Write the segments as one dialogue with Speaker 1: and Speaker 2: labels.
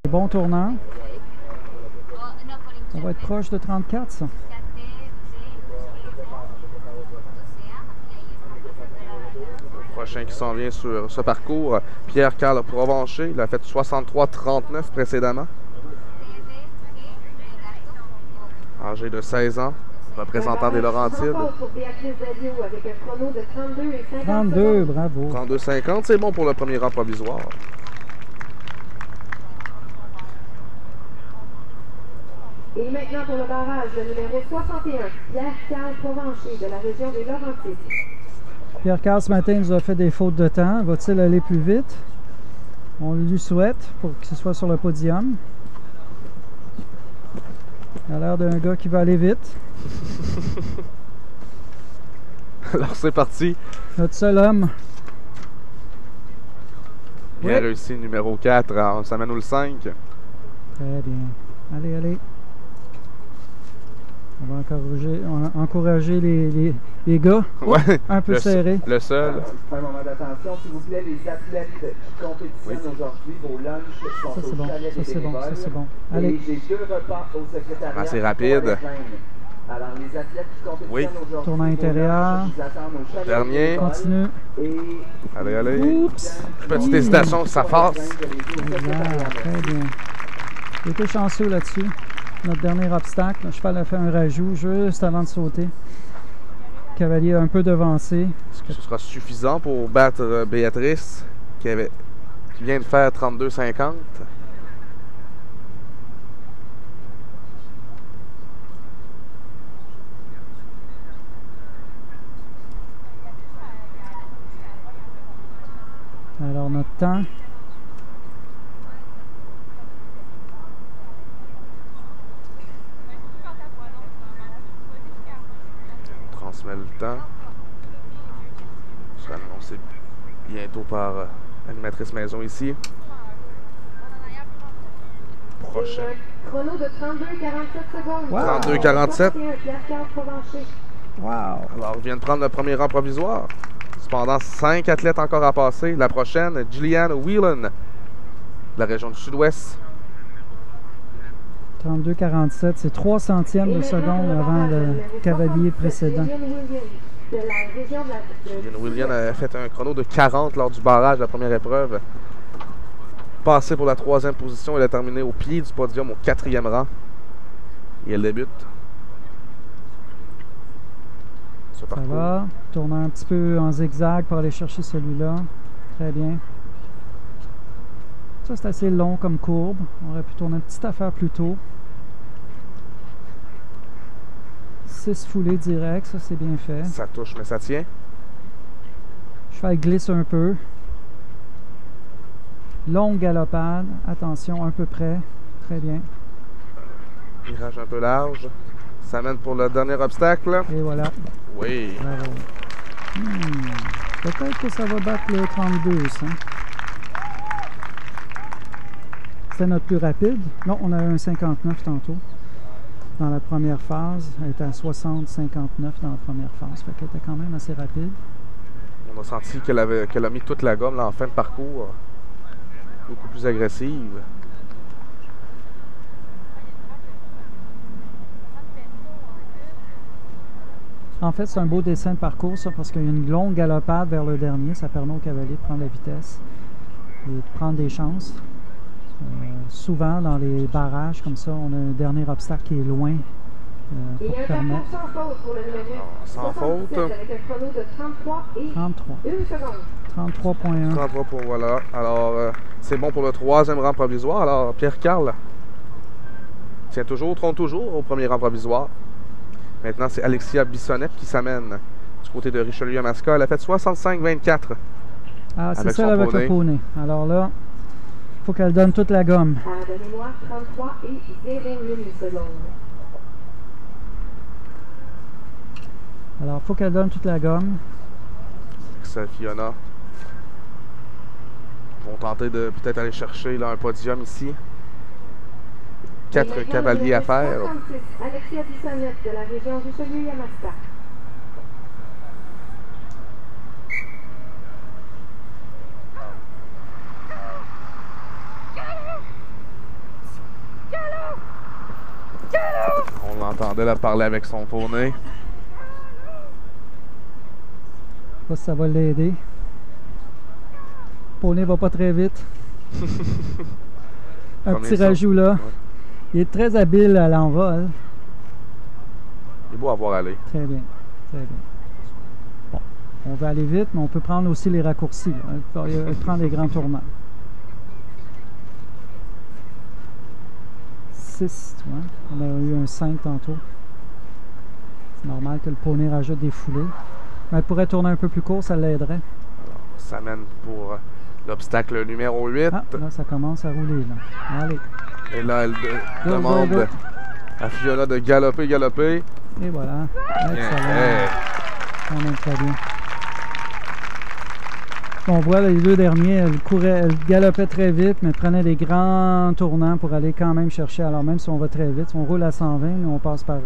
Speaker 1: Bon tournant. On va être proche de 34, ça.
Speaker 2: Le prochain qui s'en vient sur ce parcours, Pierre-Carl Provencher. Il a fait 63,39 précédemment. Âgé de 16 ans, représentant des Laurentides.
Speaker 1: 32, bravo.
Speaker 2: 32,50, c'est bon pour le premier rang provisoire.
Speaker 3: Et maintenant pour le barrage, le numéro 61, Pierre-Carl Provencher de la région des Laurentides.
Speaker 1: Pierre-Carl, ce matin, nous a fait des fautes de temps. Va-t-il aller plus vite? On lui souhaite pour qu'il soit sur le podium. Il a l'air d'un gars qui va aller vite.
Speaker 2: Alors c'est parti.
Speaker 1: Notre seul homme.
Speaker 2: Bien réussi, numéro 4. Alors, ça mène au 5.
Speaker 1: Très bien. Allez, allez. On va encourager les gars.
Speaker 2: Ouais.
Speaker 1: Un peu serré.
Speaker 2: Le seul.
Speaker 4: Un moment d'attention, s'il vous plaît, les athlètes qui compétitionnent aujourd'hui, vos lunchs sont
Speaker 1: Ça, c'est bon.
Speaker 4: chalet
Speaker 1: Ça, c'est bon. Ça, c'est bon. Allez.
Speaker 4: Et j'ai 2 repas au secrétariat.
Speaker 2: Assez rapide.
Speaker 4: Alors, les athlètes qui compétitionnent aujourd'hui,
Speaker 1: Tournant intérieur.
Speaker 2: Dernier.
Speaker 1: Continue.
Speaker 2: Allez, allez.
Speaker 1: Oups.
Speaker 2: Petite hésitation, ça fasse.
Speaker 1: Très bien. J'ai été chanceux là-dessus. Notre dernier obstacle, le cheval a fait un rajout juste avant de sauter. Le cavalier a un peu devancé.
Speaker 2: Est-ce que ce sera suffisant pour battre Béatrice qui vient de faire 32,50?
Speaker 1: Alors notre temps.
Speaker 2: On transmet le temps. Je serai annoncé bientôt par l'animatrice maison ici. Prochain.
Speaker 3: Chrono de 32,47 secondes.
Speaker 1: Wow.
Speaker 2: 32,47.
Speaker 3: Pierre-Carl Provencher.
Speaker 1: Wow!
Speaker 2: Alors, on vient de prendre le premier rang provisoire. Cependant, 5 athlètes encore à passer. La prochaine, Gillian Whelan, de la région du Sud-Ouest.
Speaker 1: 32,47, c'est 3 centièmes de seconde avant le cavalier précédent.
Speaker 2: Gillian Whelan a fait un chrono de 40 lors du barrage de la première épreuve. Passé pour la 3e position, elle a terminé au pied du podium au 4e rang. Et elle débute.
Speaker 1: Ça va. Tournant un petit peu en zigzag pour aller chercher celui-là. Très bien. Ça, c'est assez long comme courbe. On aurait pu tourner une petite affaire plus tôt. 6 foulées directes, ça c'est bien fait.
Speaker 2: Ça touche, mais ça tient.
Speaker 1: Le cheval glisse un peu. Longue galopade. Attention, un peu près. Très bien.
Speaker 2: Virage un peu large. Ça mène pour le dernier obstacle.
Speaker 1: Et voilà.
Speaker 2: Oui.
Speaker 1: Bravo. Peut-être que ça va battre le 32, ça. C'est notre plus rapide. Non, on a un 59 tantôt. Dans la première phase. Elle était à 60-59 dans la première phase. Fait qu'elle était quand même assez rapide.
Speaker 2: On a senti qu'elle a mis toute la gomme là, en fin de parcours. Beaucoup plus agressive.
Speaker 1: En fait, c'est un beau dessin de parcours, ça, parce qu'il y a une longue galopade vers le dernier. Ça permet au cavalier de prendre la vitesse et de prendre des chances. Souvent, dans les barrages comme ça, on a un dernier obstacle qui est loin pour permettre.
Speaker 3: Sans faute pour le numéro.
Speaker 2: Sans faute.
Speaker 3: Avec un chrono de 33 et
Speaker 1: 33.
Speaker 3: 1 seconde.
Speaker 1: 33,1.
Speaker 2: 33 pour voilà. Alors, c'est bon pour le 3e rang provisoire. Alors, Pierre-Carl trône toujours au premier rang provisoire. Maintenant, c'est Alexia Bissonnette qui s'amène du côté de Richelieu-Masca. Elle a fait 65,24.
Speaker 1: Ah, c'est celle avec le poney. Alors là, il faut qu'elle donne toute la gomme.
Speaker 3: Donnez-moi 33 et 0,1 secondes.
Speaker 1: Alors, il faut qu'elle donne toute la gomme.
Speaker 2: Ça, Fiona vont tenter de peut-être aller chercher là, un podium ici. 4 cavaliers à faire.
Speaker 3: 56, Alexia Bissonnette de la région Richelieu-Yamaska.
Speaker 2: Entendait la parler avec son poney.
Speaker 1: Je sais pas si ça va l'aider. Le poney va pas très vite. Un
Speaker 2: Premier
Speaker 1: petit
Speaker 2: saut.
Speaker 1: rajout là.
Speaker 2: Ouais.
Speaker 1: Il est très habile à l'envol.
Speaker 2: Il est beau à voir aller.
Speaker 1: Très bien. Très bien. Bon. On va aller vite, mais on peut prendre aussi les raccourcis. Là. Il prend des grands tournants. 6, tu vois. On a eu un 5 tantôt. C'est normal que le poney rajoute des foulées. Mais elle pourrait tourner un peu plus court, ça l'aiderait.
Speaker 2: Alors, ça mène pour l'obstacle numéro 8.
Speaker 1: Ah, là, ça commence à rouler. Là. Allez.
Speaker 2: Et là, elle
Speaker 1: Go,
Speaker 2: demande
Speaker 1: go, go.
Speaker 2: à Fiona de galoper, galoper.
Speaker 1: Et voilà.
Speaker 2: Bien
Speaker 1: Excellent.
Speaker 2: fait.
Speaker 1: Quand même très bien. On voit les deux derniers, elle galopait très vite, mais prenait des grands tournants pour aller quand même chercher. Alors même si on va très vite, on roule à 120, mais on passe par...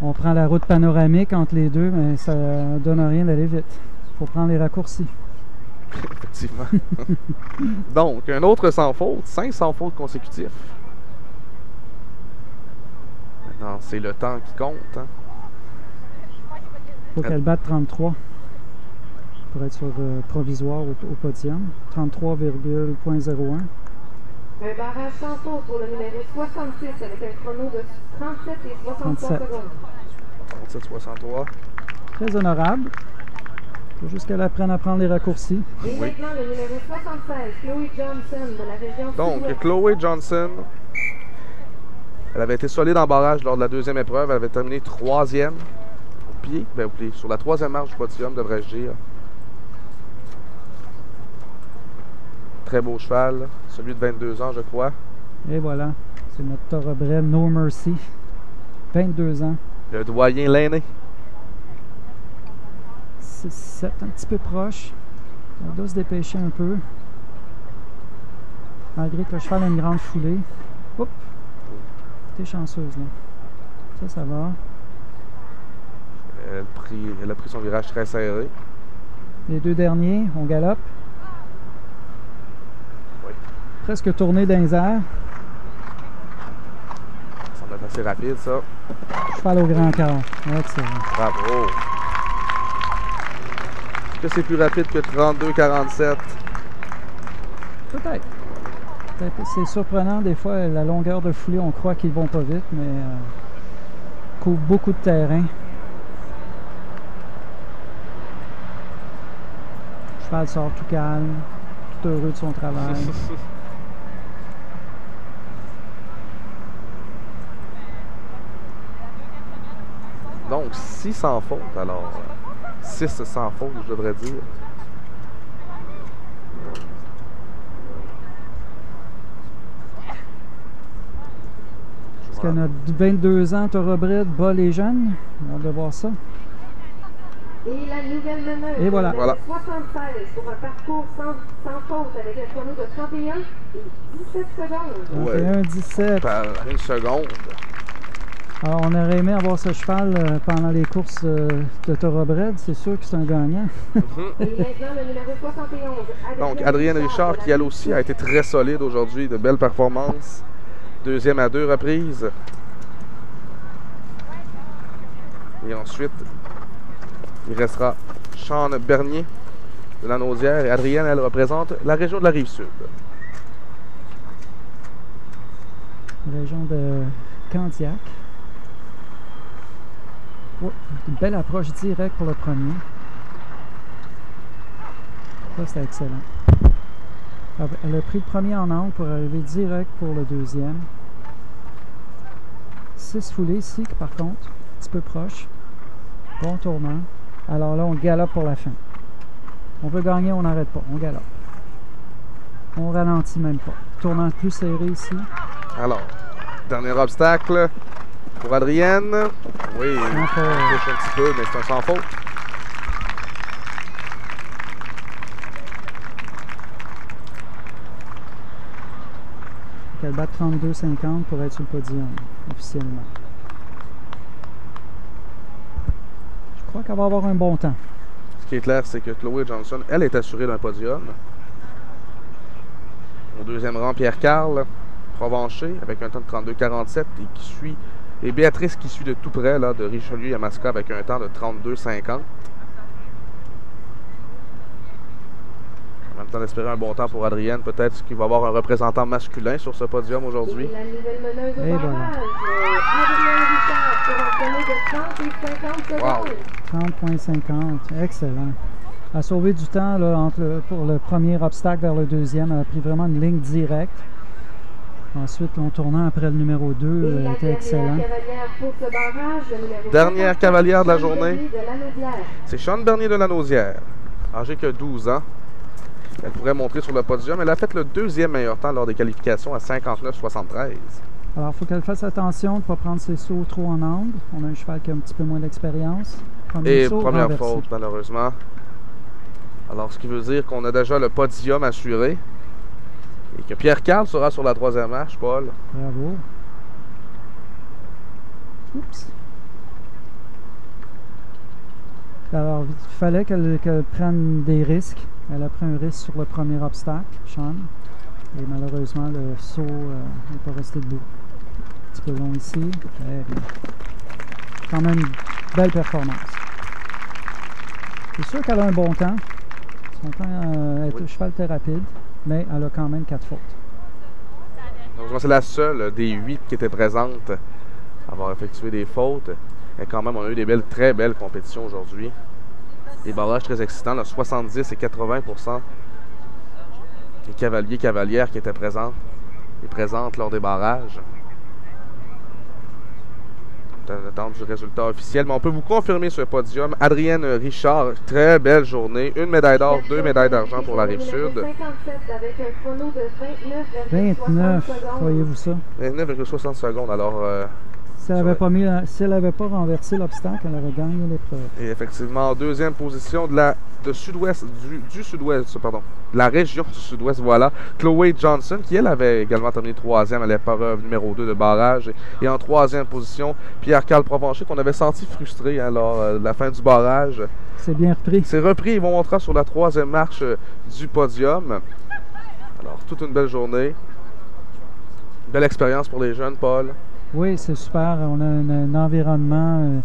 Speaker 1: on prend la route panoramique entre les deux, mais ça donne rien d'aller vite. Il faut prendre les raccourcis.
Speaker 2: Effectivement. Donc, un autre sans faute, 5 sans faute consécutifs. Maintenant, c'est le temps qui compte. Hein.
Speaker 1: Il faut qu'elle batte 33 pour être sur provisoire au podium. 33,01.
Speaker 3: Un barrage sans faute pour le numéro 66 avec un chrono de 37 et 63
Speaker 1: 37.
Speaker 3: secondes.
Speaker 2: 37-63.
Speaker 1: Très honorable. Il faut juste qu'elle apprenne à prendre les raccourcis.
Speaker 3: Et
Speaker 2: Oui.
Speaker 3: maintenant le numéro 76, Chloé Johnson de la région
Speaker 2: Donc,
Speaker 3: sud-ouest.
Speaker 2: Chloé Johnson, elle avait été solide en barrage lors de la deuxième épreuve. Elle avait terminé 3e au pied, sur la 3e marche du podium, devrais-je dire. Très beau cheval, celui de 22 ans, je crois.
Speaker 1: Et voilà. C'est notre thoroughbred No Mercy. 22 ans.
Speaker 2: Le doyen l'aîné.
Speaker 1: 6, 7, un petit peu proche. On doit se dépêcher un peu. Malgré que le cheval a une grande foulée. Oups! T'es chanceuse là. Ça va.
Speaker 2: Elle a pris son virage très serré.
Speaker 1: Les deux derniers, on galope.
Speaker 2: Oui.
Speaker 1: Presque tourné dans les airs.
Speaker 2: Ça semble être assez rapide, ça.
Speaker 1: Cheval au grand quart. Excellent.
Speaker 2: Bravo. Est-ce que c'est plus rapide que 32-47?
Speaker 1: Peut-être. C'est surprenant, des fois, la longueur de foulée, on croit qu'ils vont pas vite, mais couvre beaucoup de terrain. Le cheval sort tout calme, tout heureux de son travail.
Speaker 2: Donc, 6 sans faute, alors. 6 sans faute, je devrais dire.
Speaker 1: Est-ce que notre 22 ans thoroughbred bat les jeunes? On a hâte de voir ça.
Speaker 3: Et la nouvelle meneuse,
Speaker 1: Et voilà.
Speaker 3: le numéro 76 pour un parcours sans faute avec un chrono de 31 et 17 secondes.
Speaker 2: Ouais.
Speaker 1: 21, 17.
Speaker 2: Par une seconde.
Speaker 1: Alors, on aurait aimé avoir ce cheval pendant les courses de thoroughbred. C'est sûr que c'est un gagnant.
Speaker 3: Et maintenant le numéro 71.
Speaker 2: Donc, Adrienne Richard, qui elle aussi a été très solide aujourd'hui, de belles performances. Deuxième à 2 reprises. Et ensuite, il restera Sean Bernier de la Naudière. Et Adrienne, elle représente la région de la Rive-Sud.
Speaker 1: Région de Candiac. Oh, une belle approche directe pour le premier. Ça, c'était excellent. Elle a pris le premier en angle pour arriver direct pour le deuxième. 6 foulées ici, par contre, un petit peu proche. Bon tournant. Alors là, on galope pour la fin. On veut gagner, on n'arrête pas. On galope. On ralentit même pas. Tournant plus serré ici.
Speaker 2: Alors, dernier obstacle pour Adrienne. Oui,
Speaker 1: Sans faute.
Speaker 2: on touche un petit peu, mais c'est un sans faute.
Speaker 1: Elle bat 32,50 pour être sur le podium, officiellement. Je crois qu'elle va avoir un bon temps.
Speaker 2: Ce qui est clair, c'est que Chloé Johnson, elle est assurée d'un podium. Au deuxième rang, Pierre Carl Provencher, avec un temps de 32,47 et qui suit Et Béatrice qui suit de tout près là, de Richelieu-Yamaska avec un temps de 32,50. En même temps d'espérer un bon temps pour Adrienne. Peut-être qu'il va y avoir un représentant masculin sur ce podium aujourd'hui.
Speaker 3: La nouvelle meneuse au
Speaker 1: Et
Speaker 3: barrage,
Speaker 1: voilà.
Speaker 3: Adrienne Richard, sur un chrono de 30 et 50 secondes.
Speaker 1: 30,50. Excellent. Elle a sauvé du temps là, pour le premier obstacle vers le deuxième. Elle a pris vraiment une ligne directe. Ensuite, en tournant après le numéro 2, elle était excellent.
Speaker 2: Dernière cavalière de la journée. C'est Sean Bernier de Lanaudière, âgée que 12 ans. Elle pourrait montrer sur le podium. Elle a fait le deuxième meilleur temps lors des qualifications à 59,73.
Speaker 1: Alors, il faut qu'elle fasse attention de ne pas prendre ses sauts trop en angle. On a un cheval qui a un petit peu moins d'expérience.
Speaker 2: Et première faute, malheureusement. Alors, ce qui veut dire qu'on a déjà le podium assuré. Et que Pierre-Carl sera sur la troisième marche, Paul.
Speaker 1: Bravo. Oups. Alors, il fallait qu'elle prenne des risques. Elle a pris un risque sur le premier obstacle, Sean. Et malheureusement, le saut n'est pas resté debout. Un petit peu long ici. Très bien. Quand même, belle performance. C'est sûr qu'elle a un bon temps. Son temps, le cheval était rapide, mais elle a quand même 4 fautes.
Speaker 2: C'est la seule des 8 qui était présente à avoir effectué des fautes. Et quand même, on a eu des très belles compétitions aujourd'hui. Des barrages très excitants, là, 70 et 80% des cavaliers cavalières qui étaient présents et présentes lors des barrages. D'attendre du résultat officiel, mais on peut vous confirmer sur le podium. Adrienne Richard, très belle journée. Une médaille d'or, 2 médailles d'argent pour la Rive-Sud.
Speaker 1: 29, voyez-vous ça?
Speaker 2: 29,60 secondes, alors...
Speaker 1: Si elle n'avait pas renversé l'obstacle, elle aurait gagné l'épreuve.
Speaker 2: Et effectivement, en deuxième position du sud-ouest, de la région du sud-ouest, voilà, Chloé Johnson, qui elle avait également terminé troisième à l'épreuve numéro 2 de barrage. Et en troisième position, Pierre-Carl Provencher, qu'on avait senti frustré lors de la fin du barrage.
Speaker 1: C'est bien repris.
Speaker 2: C'est repris, ils vont monter sur la troisième marche du podium. Alors, toute une belle journée. Belle expérience pour les jeunes, Paul.
Speaker 1: Oui, c'est super. On a un environnement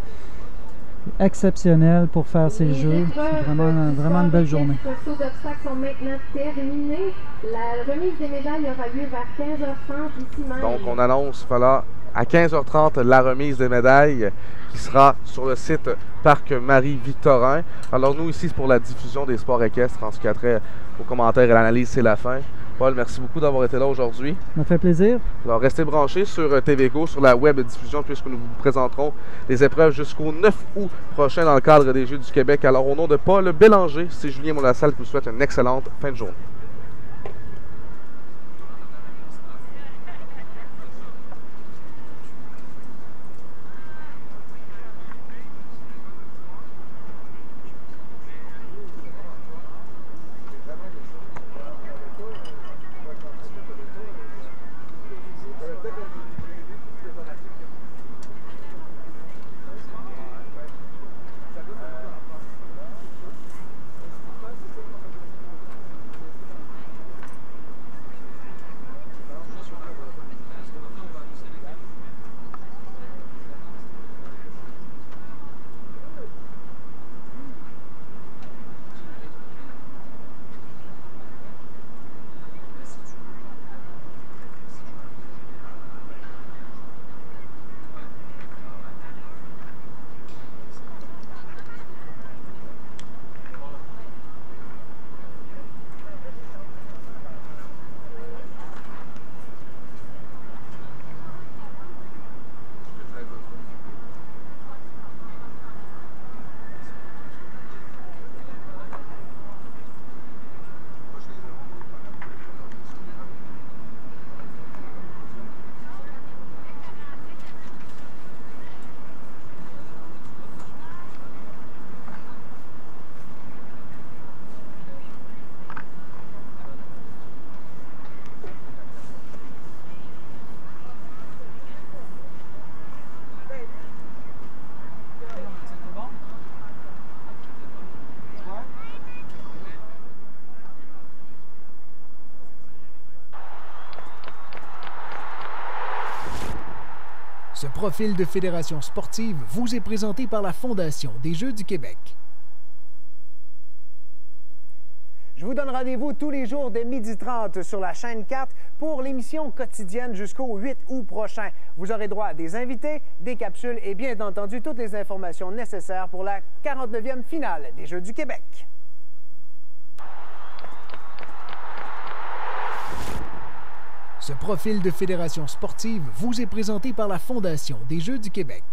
Speaker 1: exceptionnel pour faire ces jeux. C'est vraiment une belle journée.
Speaker 3: Les sauts d'obstacles sont maintenant terminés. La remise des médailles aura lieu vers 15h30 ici même.
Speaker 2: Donc, on annonce, voilà, à 15h30, la remise des médailles qui sera sur le site Parc Marie-Victorin. Alors, nous, ici, pour la diffusion des sports équestres, en ce qui a trait aux commentaires et l'analyse, c'est la fin. Paul, merci beaucoup d'avoir été là aujourd'hui.
Speaker 1: Ça m'a fait plaisir.
Speaker 2: Alors, restez branchés sur TVGO, sur la web diffusion, puisque nous vous présenterons les épreuves jusqu'au 9 août prochain dans le cadre des Jeux du Québec. Alors, au nom de Paul Bélanger, c'est Julien Monlassalle qui vous souhaite une excellente fin de journée.
Speaker 5: Ce profil de fédération sportive vous est présenté par la Fondation des Jeux du Québec.
Speaker 6: Je vous donne rendez-vous tous les jours dès 12h30 sur la chaîne 4 pour l'émission quotidienne jusqu'au 8 août prochain. Vous aurez droit à des invités, des capsules et bien entendu toutes les informations nécessaires pour la 49e finale des Jeux du Québec.
Speaker 5: Ce profil de fédération sportive vous est présenté par la Fondation des Jeux du Québec.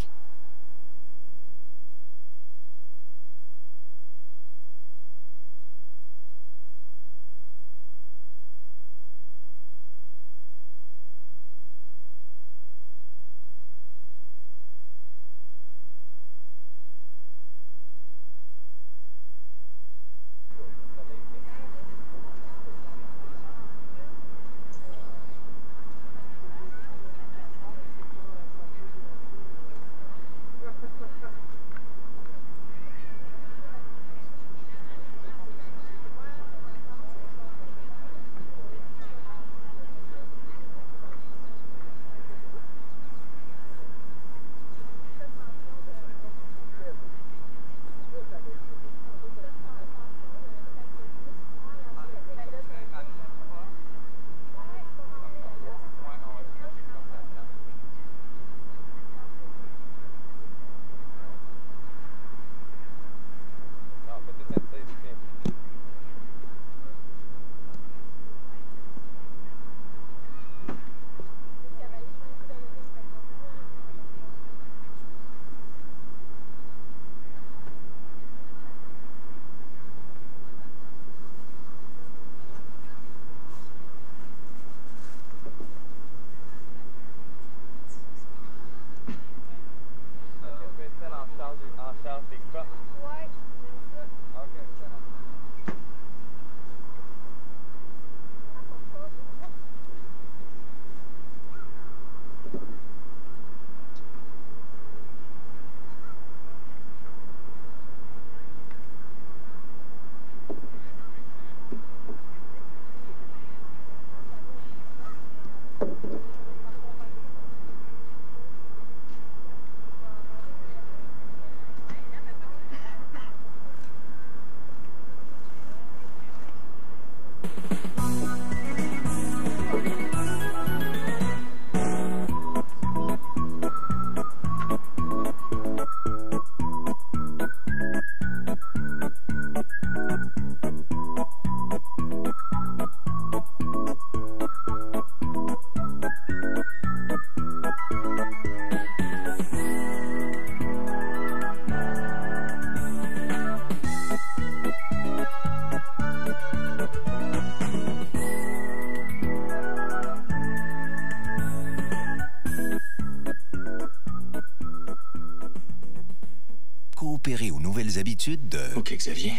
Speaker 7: Coopérer aux nouvelles habitudes de...
Speaker 8: OK, Xavier.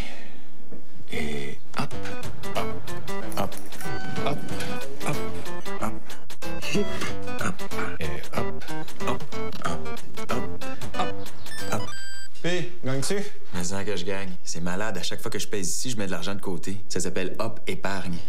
Speaker 8: Et hop, hop, hop, hop, hop, hop, hop, et hop, hop, hop, hop, hop, hop.
Speaker 9: P, gagnes-tu?
Speaker 8: Mais ça que je gagne. C'est malade. À chaque fois que je pèse ici, je mets de l'argent de côté. Ça s'appelle Hop Épargne.